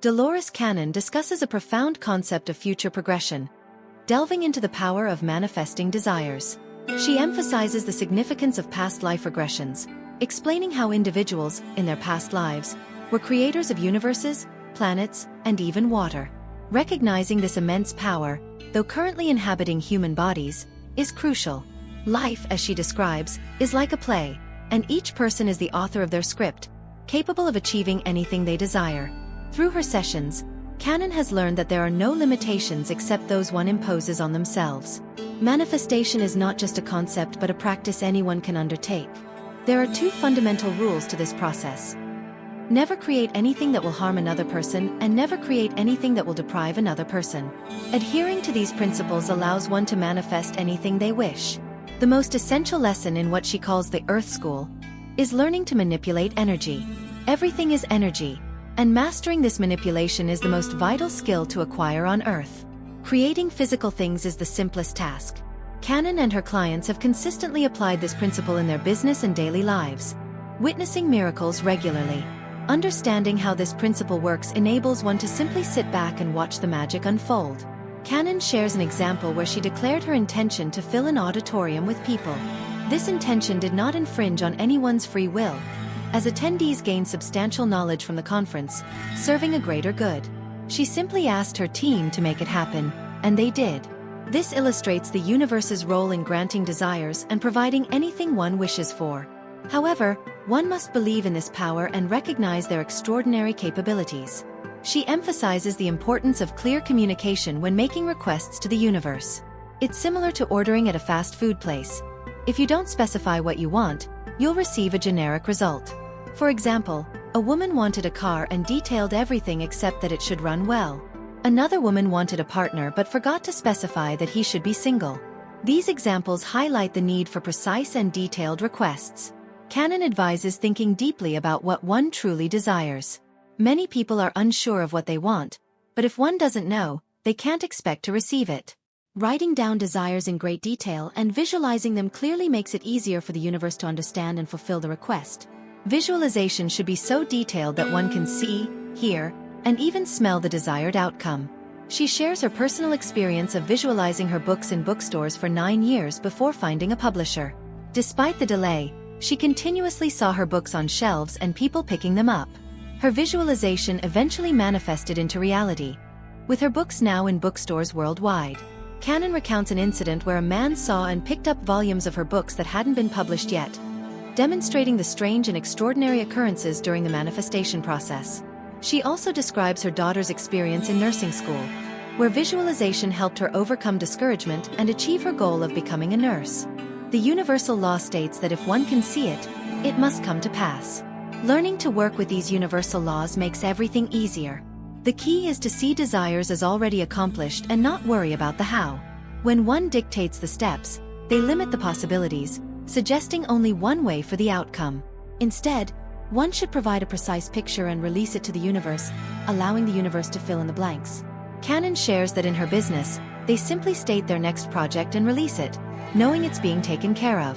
Dolores Cannon discusses a profound concept of future progression, delving into the power of manifesting desires. She emphasizes the significance of past life regressions, explaining how individuals, in their past lives, were creators of universes, planets, and even water. Recognizing this immense power, though currently inhabiting human bodies, is crucial. Life, as she describes, is like a play, and each person is the author of their script, capable of achieving anything they desire. Through her sessions, Cannon has learned that there are no limitations except those one imposes on themselves. Manifestation is not just a concept but a practice anyone can undertake. There are two fundamental rules to this process. Never create anything that will harm another person, and never create anything that will deprive another person. Adhering to these principles allows one to manifest anything they wish. The most essential lesson in what she calls the Earth School is learning to manipulate energy. Everything is energy, and mastering this manipulation is the most vital skill to acquire on Earth. Creating physical things is the simplest task. Cannon and her clients have consistently applied this principle in their business and daily lives, witnessing miracles regularly. Understanding how this principle works enables one to simply sit back and watch the magic unfold. Cannon shares an example where she declared her intention to fill an auditorium with people. This intention did not infringe on anyone's free will, as attendees gained substantial knowledge from the conference, serving a greater good. She simply asked her team to make it happen, and they did. This illustrates the universe's role in granting desires and providing anything one wishes for. However, one must believe in this power and recognize their extraordinary capabilities. She emphasizes the importance of clear communication when making requests to the universe. It's similar to ordering at a fast food place. If you don't specify what you want, you'll receive a generic result. For example, a woman wanted a car and detailed everything except that it should run well. Another woman wanted a partner but forgot to specify that he should be single. These examples highlight the need for precise and detailed requests. Cannon advises thinking deeply about what one truly desires. Many people are unsure of what they want, but if one doesn't know, they can't expect to receive it. Writing down desires in great detail and visualizing them clearly makes it easier for the universe to understand and fulfill the request. Visualization should be so detailed that one can see, hear, and even smell the desired outcome. She shares her personal experience of visualizing her books in bookstores for 9 years before finding a publisher. Despite the delay, she continuously saw her books on shelves and people picking them up. Her visualization eventually manifested into reality, with her books now in bookstores worldwide. Cannon recounts an incident where a man saw and picked up volumes of her books that hadn't been published yet, demonstrating the strange and extraordinary occurrences during the manifestation process. She also describes her daughter's experience in nursing school, where visualization helped her overcome discouragement and achieve her goal of becoming a nurse. The universal law states that if one can see it, it must come to pass. Learning to work with these universal laws makes everything easier. The key is to see desires as already accomplished and not worry about the how. When one dictates the steps, they limit the possibilities, suggesting only one way for the outcome. Instead, one should provide a precise picture and release it to the universe, allowing the universe to fill in the blanks. Cannon shares that in her business, they simply state their next project and release it, knowing it's being taken care of.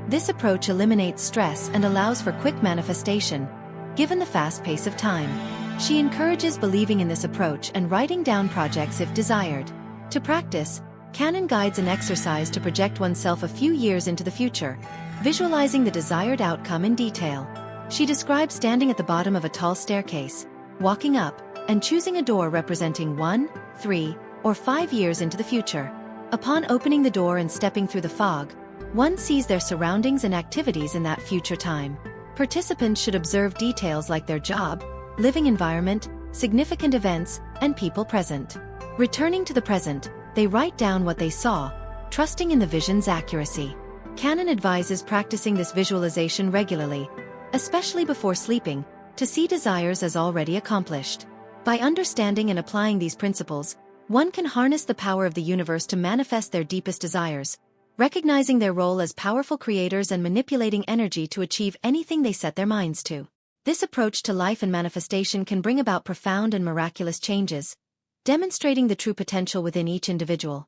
This approach eliminates stress and allows for quick manifestation, given the fast pace of time. She encourages believing in this approach and writing down projects if desired. To practice, Cannon guides an exercise to project oneself a few years into the future, visualizing the desired outcome in detail. She describes standing at the bottom of a tall staircase, walking up, and choosing a door representing 1, 3, or 5 years into the future. Upon opening the door and stepping through the fog, one sees their surroundings and activities in that future time. Participants should observe details like their job, living environment, significant events, and people present. Returning to the present, they write down what they saw, trusting in the vision's accuracy. Cannon advises practicing this visualization regularly, especially before sleeping, to see desires as already accomplished. By understanding and applying these principles, one can harness the power of the universe to manifest their deepest desires, recognizing their role as powerful creators and manipulating energy to achieve anything they set their minds to. This approach to life and manifestation can bring about profound and miraculous changes, demonstrating the true potential within each individual.